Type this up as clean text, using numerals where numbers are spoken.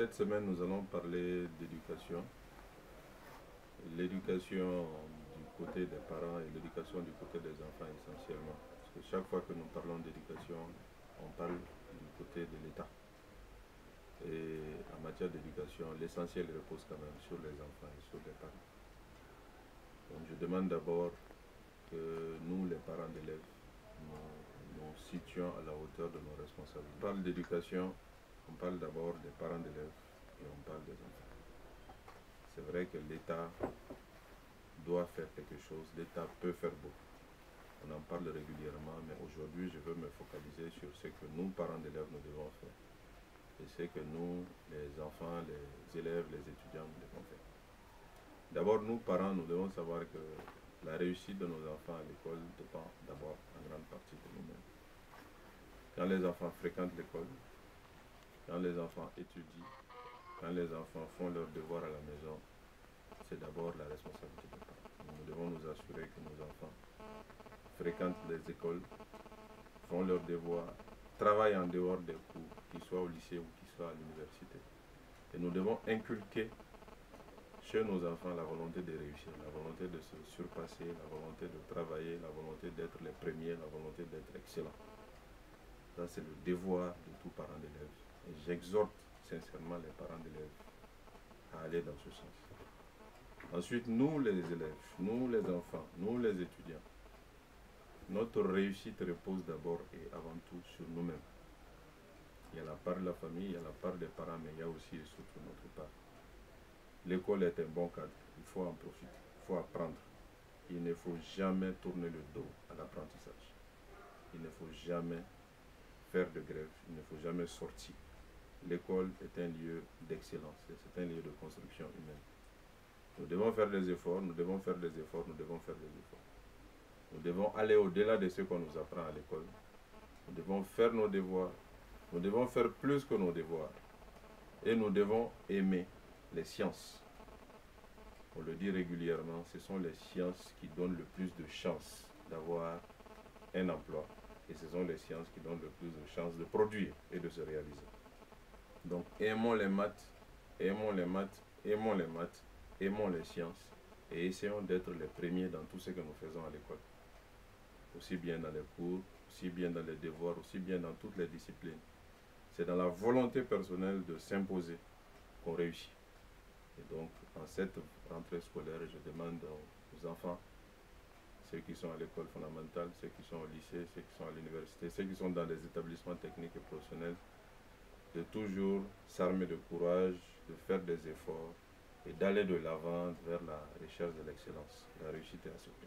Cette semaine, nous allons parler d'éducation. L'éducation du côté des parents et l'éducation du côté des enfants essentiellement. Parce que chaque fois que nous parlons d'éducation, on parle du côté de l'État. Et en matière d'éducation, l'essentiel repose quand même sur les enfants et sur les parents. Donc je demande d'abord que nous, les parents d'élèves, nous situions à la hauteur de nos responsabilités. On parle d'éducation, on parle d'abord des parents d'élèves et on parle des enfants. C'est vrai que l'État doit faire quelque chose, l'État peut faire beaucoup. On en parle régulièrement, mais aujourd'hui, je veux me focaliser sur ce que nous, parents d'élèves, nous devons faire. Et ce que nous, les enfants, les élèves, les étudiants, nous devons faire. D'abord, nous, parents, nous devons savoir que la réussite de nos enfants à l'école dépend d'abord en grande partie de nous-mêmes. Quand les enfants fréquentent l'école, quand les enfants étudient, quand les enfants font leurs devoirs à la maison, c'est d'abord la responsabilité des parents. Nous devons nous assurer que nos enfants fréquentent les écoles, font leurs devoirs, travaillent en dehors des cours, qu'ils soient au lycée ou qu'ils soient à l'université. Et nous devons inculquer chez nos enfants la volonté de réussir, la volonté de se surpasser, la volonté de travailler, la volonté d'être les premiers, la volonté d'être excellents. Ça, c'est le devoir de tout parent d'élève. Et j'exhorte sincèrement les parents d'élèves à aller dans ce sens. Ensuite, nous les élèves, nous les enfants, nous les étudiants, notre réussite repose d'abord et avant tout sur nous-mêmes. Il y a la part de la famille, il y a la part des parents, mais il y a aussi et surtout notre part. L'école est un bon cadre, il faut en profiter, il faut apprendre. Il ne faut jamais tourner le dos à l'apprentissage. Il ne faut jamais faire de grève, il ne faut jamais sortir. L'école est un lieu d'excellence, c'est un lieu de construction humaine. Nous devons faire des efforts, nous devons faire des efforts, nous devons faire des efforts. Nous devons aller au-delà de ce qu'on nous apprend à l'école. Nous devons faire nos devoirs, nous devons faire plus que nos devoirs. Et nous devons aimer les sciences. On le dit régulièrement, ce sont les sciences qui donnent le plus de chances d'avoir un emploi. Et ce sont les sciences qui donnent le plus de chances de produire et de se réaliser. Donc aimons les maths, aimons les maths, aimons les maths, aimons les sciences et essayons d'être les premiers dans tout ce que nous faisons à l'école. Aussi bien dans les cours, aussi bien dans les devoirs, aussi bien dans toutes les disciplines. C'est dans la volonté personnelle de s'imposer qu'on réussit. Et donc, en cette rentrée scolaire, je demande aux enfants, ceux qui sont à l'école fondamentale, ceux qui sont au lycée, ceux qui sont à l'université, ceux qui sont dans les établissements techniques et professionnels, de toujours s'armer de courage, de faire des efforts et d'aller de l'avant vers la recherche de l'excellence. La réussite est à ce prix.